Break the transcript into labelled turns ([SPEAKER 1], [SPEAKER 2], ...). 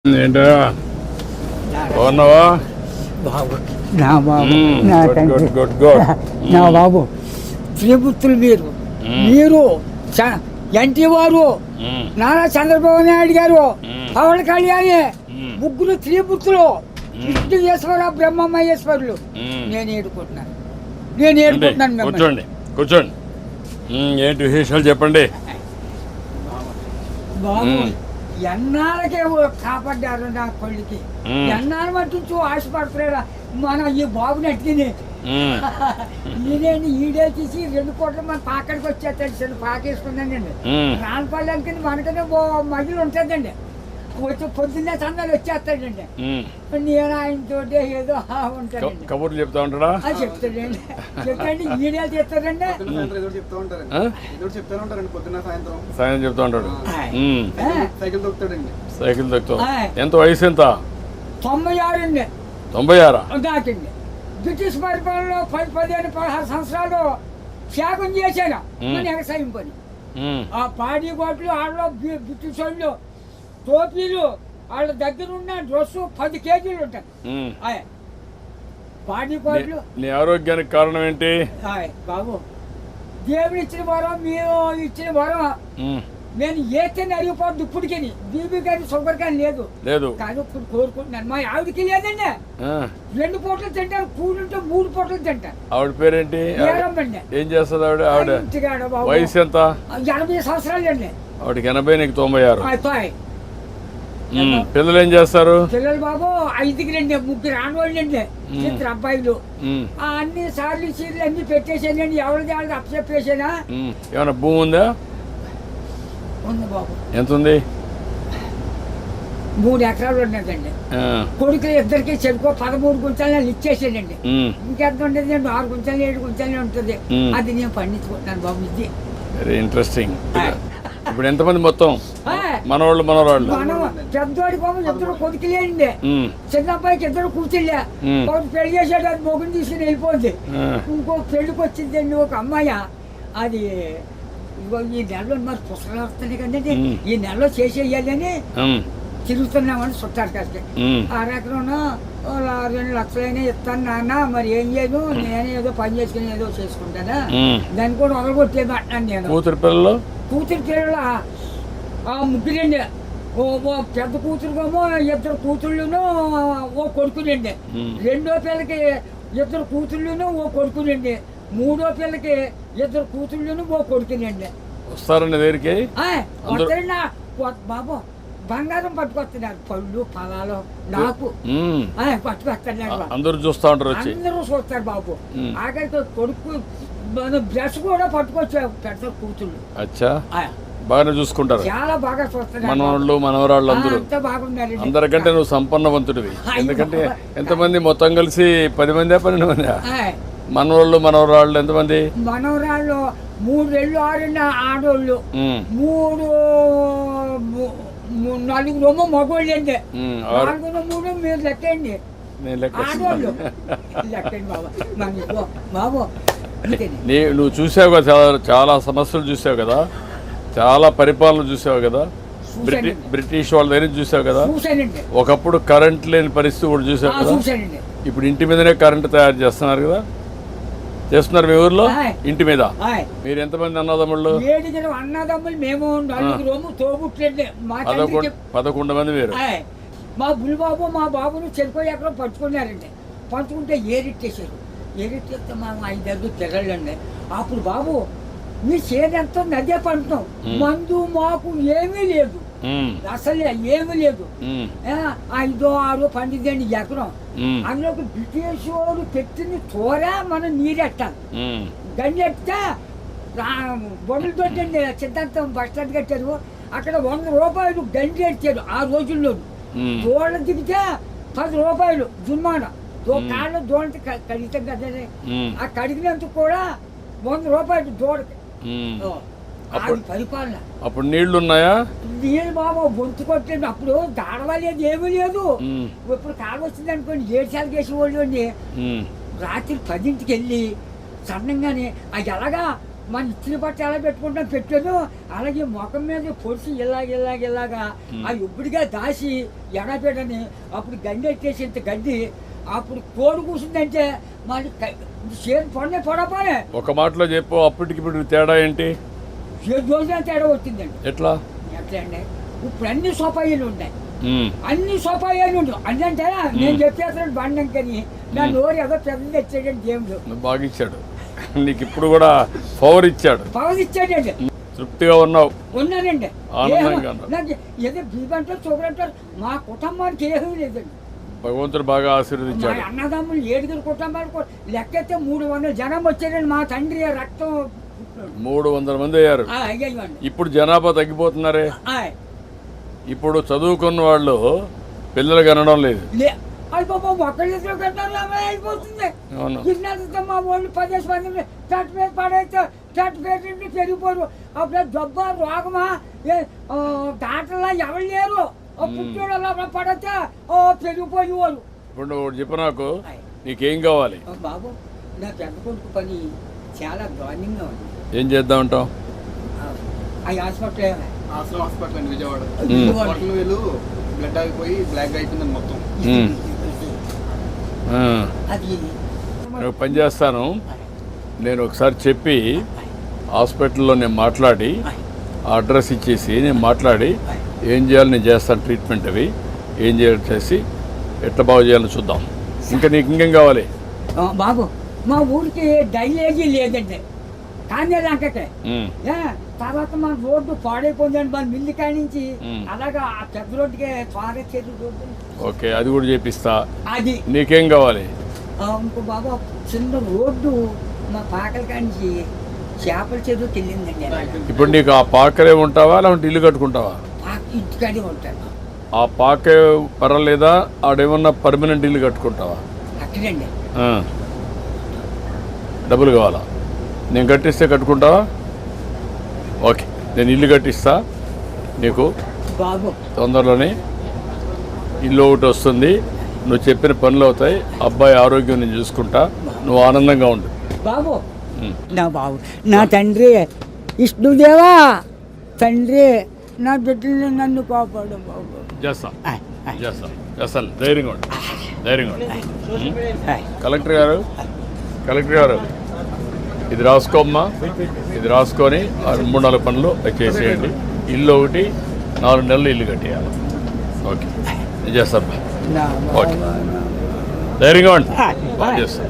[SPEAKER 1] ఏంటో బాగున్నావా?
[SPEAKER 2] బాబు నా బాబు
[SPEAKER 1] మ్మ్.
[SPEAKER 2] నా
[SPEAKER 1] గుడ్,
[SPEAKER 2] తండ్రి
[SPEAKER 1] గుడ్, గుడ్, గుడ్.
[SPEAKER 2] నా బాబు శ్రీపుత్రులు మీరు ఎన్టీ వారు
[SPEAKER 1] మ్మ్.
[SPEAKER 2] నారా చంద్రబాబు నాయుడు గారు
[SPEAKER 1] మ్మ్.
[SPEAKER 2] పవన్ కళ్యాణ్
[SPEAKER 1] మ్మ్.
[SPEAKER 2] ముగ్గురు త్రిపుత్రులు విష్ణుయేశ్వర బ్రహ్మమహేశ్వరులు
[SPEAKER 1] మ్మ్.
[SPEAKER 2] నేను ఏడుకుంటున్నాను
[SPEAKER 1] రండి,
[SPEAKER 2] మిమ్మల్ని.
[SPEAKER 1] కూర్చోండి కూర్చోండి. ఏంటి విశేషాలు చెప్పండి.
[SPEAKER 2] బాబు
[SPEAKER 1] మ్మ్.
[SPEAKER 2] ఎన్నాళ్ళకే కాపాడ్డారు నా కొడుకి
[SPEAKER 1] మ్మ్.
[SPEAKER 2] ఎన్నాళ్ళు మట్టించు ఆశపడుతున్నారా మనం ఈ బాబుని అట్టిని
[SPEAKER 1] మ్మ్.
[SPEAKER 2] ఈడేంటి ఈడే తీసి 2 కోట్ల మన పాకడికి వచ్చేస్తాడు చిన్న పాకేసుకున్నానండి
[SPEAKER 1] మ్మ్.
[SPEAKER 2] రానపల్లెకి మనకనే మహిళ ఉంటుందండి వచ్చి పొద్దున్నే సందాలు వచ్చేస్తాడండి
[SPEAKER 1] మ్మ్.
[SPEAKER 2] నేను ఆయనతో ఏదో ఉంటాడండి
[SPEAKER 1] కబుర్లు చెప్తా ఉంటాడా?
[SPEAKER 2] చెప్తాడండి చెప్తాండి ఈడే చేస్తాడండి
[SPEAKER 1] సాయం చెప్తా ఉంటాడు. మ్మ్.
[SPEAKER 3] సైకిల్ తొక్కుతాడండి.
[SPEAKER 1] సైకిల్ తొక్కుతావు.
[SPEAKER 2] ఆయ్.
[SPEAKER 1] ఎంత వయసు ఎంత?
[SPEAKER 2] 96 అండి
[SPEAKER 1] 96.
[SPEAKER 2] దాటింది బ్రిటిష్ పరిపాలనలో 15-16 సంవత్సరాలు త్యాగం చేశాను మన వ్యవసాయం పని
[SPEAKER 1] మ్మ్.
[SPEAKER 2] ఆ పాడి గోట్లు ఆడలో బ్రిటిష్ వాళ్ళు టోపీలు వాళ్ళ దగ్గర ఉన్న డ్రెస్సు 10 కేజీలు ఉంటాయి
[SPEAKER 1] మ్మ్.
[SPEAKER 2] ఆయ్ పాడి గోట్లు
[SPEAKER 1] నీ ఆరోగ్యానికి కారణం ఏంటి?
[SPEAKER 2] ఆయ్ బాబు దేవుడు ఇచ్చిన వరం మీరు ఇచ్చిన వరం
[SPEAKER 1] మ్మ్.
[SPEAKER 2] నేను ఏతేనే అరిగిపోద్దు ఇప్పటికి బీబీ కానీ షుగర్ కానీ లేదు
[SPEAKER 1] లేదు.
[SPEAKER 2] కానీ ఇప్పుడు కోరుకుంటున్నాను మా ఆవిడకి లేదండి
[SPEAKER 1] ఆ.
[SPEAKER 2] 2 పూటలు తింటాను కూలుంటే 3 పూటలు తింటాను
[SPEAKER 1] ఆవిడ పేరేంటి?
[SPEAKER 2] ఏరమ్మండి
[SPEAKER 1] ఏం చేస్తుంది ఆవిడ? ఆవిడ
[SPEAKER 2] ఇంటికాడ బాబు.
[SPEAKER 1] వయసు ఎంత?
[SPEAKER 2] 80 సంవత్సరాలు అండి
[SPEAKER 1] ఆవిడకి 80, నీకు 96.
[SPEAKER 2] అయిపోయి
[SPEAKER 1] పిల్లలు ఏం చేస్తారు?
[SPEAKER 2] పిల్లలు బాబు 5కి 3 ఆడవాళ్ళండి 2 అబ్బాయిలు
[SPEAKER 1] మ్మ్.
[SPEAKER 2] అన్ని సార్లు చీరలు అన్ని పెట్టేసానండి ఎవరిది వాళ్ళకి అప్పచెప్పేసానా
[SPEAKER 1] మ్మ్. ఏమైనా భూమి ఉందా?
[SPEAKER 2] ఉంది బాబు
[SPEAKER 1] ఎంత ఉంది?
[SPEAKER 2] 3 ఎకరాలు ఉన్నదండి
[SPEAKER 1] ఆ.
[SPEAKER 2] కొడుకులు ఇద్దరికి చెరుకో 13 గుంటలు నేను ఇచ్చేసానండి
[SPEAKER 1] మ్మ్.
[SPEAKER 2] ఇంకెంత ఉంటుంది 6 గుంటలు 7 గుంటలు ఉంటుంది
[SPEAKER 1] మ్మ్.
[SPEAKER 2] అది నేను పండించుకుంటున్నాను బాబు ఇది
[SPEAKER 1] వెరీ ఇంట్రెస్టింగ్. ఇప్పుడు ఎంతమంది మొత్తం?
[SPEAKER 2] ఆ,
[SPEAKER 1] మనవాళ్ళు మనవరాళ్ళు?
[SPEAKER 2] మనం పెద్దోడి బాబు 2 కొడుకులేండి
[SPEAKER 1] మ్మ్.
[SPEAKER 2] చిన్న అబ్బాయికి 2 కూర్చులే
[SPEAKER 1] మ్మ్.
[SPEAKER 2] ఒకటి పెళ్లి చేసాడు అది మొగుని తీసుకుని వెళ్ళిపోద్ది
[SPEAKER 1] ఆ.
[SPEAKER 2] ఇంకో పెళ్లికి వచ్చిందండి ఒక అమ్మాయి అది ఇదిగో ఈ నెలలో మరి పుస్తకాలు వస్తున్నాయి కదండి
[SPEAKER 1] మ్మ్.
[SPEAKER 2] ఈ నెలలో చేసేయాలని
[SPEAKER 1] మ్మ్.
[SPEAKER 2] తిరుగుతున్నామని చుట్టారు కాస్త
[SPEAKER 1] మ్మ్.
[SPEAKER 2] 6 ఎకరం 2 లక్షలైనా ఇస్తాను నాన్న మరి ఏం చేయను నేను ఏదో పని చేసుకుని ఏదో చేసుకుంటానా
[SPEAKER 1] మ్మ్.
[SPEAKER 2] దాన్ని కూడా వదలగొట్టేది అంటున్నాను నేను
[SPEAKER 1] కూతురు పిల్లలు?
[SPEAKER 2] కూతురు పిల్లల ఆ ముగ్గురండి ఓ పెద్ద కూతురుకేమో 2 కూతుళ్ళును ఓ కొడుకులండి
[SPEAKER 1] మ్మ్.
[SPEAKER 2] రెండో పిల్లకి 2 కూతుళ్ళును ఓ కొడుకులండి మూడో పిల్లకి 2 కూతుళ్ళును ఓ కొడుకునండి
[SPEAKER 1] వస్తారండి దగ్గరికి?
[SPEAKER 2] వస్తారండి బాబు బంగారం పట్టుకొస్తున్నారు పళ్ళు ఫలాలు నాకు
[SPEAKER 1] మ్మ్.
[SPEAKER 2] పట్టుకొస్తున్నారు
[SPEAKER 1] అందరూ చూస్తా ఉంటారు వచ్చి.
[SPEAKER 2] అందరూ చూస్తారు బాబు
[SPEAKER 1] మ్మ్.
[SPEAKER 2] ఆఖరికి కొడుకు బ్రష్ కూడా పట్టుకొచ్చారు పెద్ద కూతుళ్ళు
[SPEAKER 1] అచ్చా,
[SPEAKER 2] ఆ,
[SPEAKER 1] బాగానే చూసుకుంటారు.
[SPEAKER 2] చాలా బాగా చూస్తున్నారు
[SPEAKER 1] మనవాళ్ళు మనవరాళ్ళు అందరూ.
[SPEAKER 2] అంతా బాగున్నారండి
[SPEAKER 1] అందరికంటే నువ్వు సంపన్నవంతుడివి.
[SPEAKER 2] అయ్యో.
[SPEAKER 1] ఎందుకంటే ఎంతమంది మొత్తం కలిసి 10 మంది 12 మంది?
[SPEAKER 2] ఆయ్,
[SPEAKER 1] మనవాళ్ళు మనవరాళ్ళు ఎంతమంది?
[SPEAKER 2] మనవరాళ్ళు 3 రెళ్ళు 6 ఆడోళ్ళు
[SPEAKER 1] మ్మ్.
[SPEAKER 2] 4 మగోళ్ళు అండి
[SPEAKER 1] మ్మ్.
[SPEAKER 2] 4 3 మీరు లెక్కండి
[SPEAKER 1] నేను లెక్క
[SPEAKER 2] ఆడోళ్ళు లెక్కండి బాబు మనకు బాబు ఇంతేనే.
[SPEAKER 1] నువ్వు చూసావు కదా, చాలా చాలా సమస్యలు చూసావు కదా, చాలా పరిపాలన చూసావు కదా,
[SPEAKER 2] చూశానండి.
[SPEAKER 1] బ్రిటిష్ వాళ్ళ దగ్గర చూసావు కదా.
[SPEAKER 2] చూశానండి
[SPEAKER 1] ఒకప్పుడు కరెంట్ లేని పరిస్థితి కూడా చూసావు కదా.
[SPEAKER 2] చూశానండి
[SPEAKER 1] ఇప్పుడు ఇంటి మీదనే కరెంట్ తయారు చేస్తున్నారు కదా. చేస్తున్నారు మీ ఊర్లో?
[SPEAKER 2] ఆయ్.
[SPEAKER 1] ఇంటి మీద.
[SPEAKER 2] ఆయ్,
[SPEAKER 1] మీరు ఎంతమంది అన్నదమ్ముళ్ళు?
[SPEAKER 2] 7 అన్నదమ్ములు మేము 4 తోబుట్లండి మా తండ్రికి
[SPEAKER 1] 11 మంది మీరు.
[SPEAKER 2] ఆయ్, మా బుల్లిబాబు మా బాబును చెరుకు ఎకరం పంచుకున్నారండి పంచుకుంటే ఏరిట్టేశారు ఏరిట్టేస్తే మా 5 పిల్లలండి అప్పుడు బాబు మీ చేనంతా నదే పంటున్నాం మందు మాకు ఏమీ లేదు
[SPEAKER 1] మ్మ్.
[SPEAKER 2] అసలు ఏమీ లేదు
[SPEAKER 1] మ్మ్.
[SPEAKER 2] 5 6 పండిద్దండి ఎకరం
[SPEAKER 1] మ్మ్.
[SPEAKER 2] అందులోకి బ్రిటిష్ వాడు పెట్టిన తోర మనం నీరెట్టాలి
[SPEAKER 1] మ్మ్.
[SPEAKER 2] గండి ఎట్టితే బొమ్మలు తోటండి సిద్ధాంతం బస్ స్టాండ్ కట్టారు అక్కడ 100 రూపాయలు గండి ఎట్టారు ఆ రోజుల్లో
[SPEAKER 1] మ్మ్.
[SPEAKER 2] దోళ్ళ దిగితే 10 రూపాయలు జుర్మానా కాళ్ళు దోళ్ళ కడిగితే కదా
[SPEAKER 1] మ్మ్.
[SPEAKER 2] ఆ కడిగినందుకు కూడా 100 రూపాయలు దోడకి
[SPEAKER 1] మ్మ్.
[SPEAKER 2] అది పరిపాలన
[SPEAKER 1] అప్పుడు నీళ్లు ఉన్నాయా?
[SPEAKER 2] నీళ్ళు బాబు బొంతు కొట్టండి అప్పుడు దాడవలేదు ఏమీ లేదు
[SPEAKER 1] మ్మ్.
[SPEAKER 2] ఇప్పుడు కాలు వచ్చింది అనుకోండి 7 సార్లు చేసేవాళ్ళు అండి
[SPEAKER 1] మ్మ్.
[SPEAKER 2] రాత్రి 10ంటికి వెళ్ళి సన్నంగానే అది ఎలాగా మన ఇచ్చిన బట్ట ఎలా పెట్టుకుంటాం పెట్టాను, అలాగే ముఖం మీద పొడిచి ఇలాగా ఆ ఇప్పుడుగా దాసి ఎడపెట్టని అప్పుడు గడ్డి ఎట్టేసి ఇంత గడ్డి అప్పుడు కోడి కూర్చుందంటే మరి చేతి పొడపోనే.
[SPEAKER 1] ఒక మాటలో చెప్పు, అప్పటికి ఇప్పుడు తేడా ఏంటి?
[SPEAKER 2] 7 రోజుల తేడా వచ్చిందండి.
[SPEAKER 1] ఎట్లా
[SPEAKER 2] అండి ఇప్పుడు అన్ని సోపాయిలు ఉన్నాయి, అన్ని సోపాయిలు ఉండవు. అంటే నేను చెప్పేస్తాను బండంకని నా నోరు ఏదో పెద్ద తెచ్చాడండి దేవుడు.
[SPEAKER 1] బాగా ఇచ్చాడు నీకు, ఇప్పుడు కూడా పవర్ ఇచ్చాడు.
[SPEAKER 2] ఇచ్చాడండి.
[SPEAKER 1] తృప్తిగా ఉన్నావు?
[SPEAKER 2] ఉన్నానండి.
[SPEAKER 1] ఆనందంగా
[SPEAKER 2] నాకు ఏదో బీబంటారు చూడంటారు, మా కుటుంబానికి ఏమీ లేదండి.
[SPEAKER 1] భగవంతుడు బాగా ఆశీర్వదించాడు.
[SPEAKER 2] మా అన్నదమ్ములు 7 కుటుంబాలకు లెక్కైతే 300 జనం వచ్చారండి. మా తండ్రి రక్తం
[SPEAKER 1] 300 మంది అయ్యారు. ఇప్పుడు జనాభా తగ్గిపోతున్నారే. ఇప్పుడు చదువుకున్న వాళ్ళు పిల్లలు కనడం లేదు.
[SPEAKER 2] అయిపోతుంది. మా వాళ్ళు 10 మంది చెట్టు మీద పడైతే చెట్టు పెట్టి పెరిగిపోరు. అప్పుడు జబ్బ రోగమా దాంట్లో ఎవరు లేరు. పుట్టోడు పడితే పెరిగిపోయి వాళ్ళు.
[SPEAKER 1] ఇప్పుడు నువ్వు చెప్పు నాకు, నీకేం కావాలి?
[SPEAKER 2] బాబు నా పెద్ద కొడుకు పని చాలా దారుణంగా ఉంది.
[SPEAKER 1] ఏం చేద్దాం అంటావు?
[SPEAKER 2] హాస్పిటల్
[SPEAKER 3] అండి విజయవాడ. బ్లడ్ ఆగిపోయి బ్లాక్ అయిపోయింది మొత్తం.
[SPEAKER 2] అది
[SPEAKER 1] నేను పని చేస్తాను. నేను ఒకసారి చెప్పి హాస్పిటల్లో నేను మాట్లాడి అడ్రస్ ఇచ్చేసి నేను మాట్లాడి ఏం చేయాలి నేను చేస్తాను. ట్రీట్మెంట్ అవి ఏం చేయాలి చేసి ఎట్లా బాగు చేయాలని చూద్దాం. ఇంకా నీకు ఇంకేం కావాలి?
[SPEAKER 2] బాబు మా ఊరికి డ్రైనేజీ లేదండి, కానీ లంకకే. తర్వాత మన రోడ్డు పాడైపోయిందండి మన మిల్లి కాడి నుంచి అలాగా ఆ పెద్ద రోడ్డుకి త్వరగా చెరువు రోడ్డు.
[SPEAKER 1] ఓకే, అది కూడా చేపిస్తా.
[SPEAKER 2] అది
[SPEAKER 1] నీకేం కావాలి?
[SPEAKER 2] ఇంకో బాబు చిన్న రోడ్డు మా పాకల కాడి నుంచి చేపల చెరువుకి వెళ్ళిందండి.
[SPEAKER 1] ఇప్పుడు నీకు ఆ పాకలే ఉంటావా లేకుంటే ఇల్లు కట్టుకుంటావా?
[SPEAKER 2] ఇంటికాడే ఉంటాను.
[SPEAKER 1] ఆ పాకే పర్వాలేదా? ఆడేమన్నా పర్మనెంట్ ఇల్లు కట్టుకుంటావా?
[SPEAKER 2] అక్కడండి.
[SPEAKER 1] డబ్బులు కావాలా? నేను కట్టిస్తే కట్టుకుంటావా? ఓకే, నేను ఇల్లు కట్టిస్తా నీకు.
[SPEAKER 2] బాబు
[SPEAKER 1] తొందరలోనే ఇల్లు ఒకటి వస్తుంది, నువ్వు చెప్పిన పనులు అవుతాయి, అబ్బాయి ఆరోగ్యం నేను చూసుకుంటా, నువ్వు ఆనందంగా ఉండు.
[SPEAKER 2] బాబు నా బాబు నా తండ్రి విష్ణుదేవా, తండ్రి నా బిడ్డల్ని నన్ను కాపాడు బాబు.
[SPEAKER 1] చేస్తాను. ధైర్యంగా ఉండు. కలెక్టర్ గారు ఇది రాసుకోమ్మా. ఇది రాసుకొని 3-4 పనులు చేసేయండి. ఇల్లు ఒకటి 4 నెలలు ఇల్లు కట్టేయాలి. ఓకే, నేను చేస్తాను. ఓకే, ధైర్యంగా ఉండి చేస్తాను.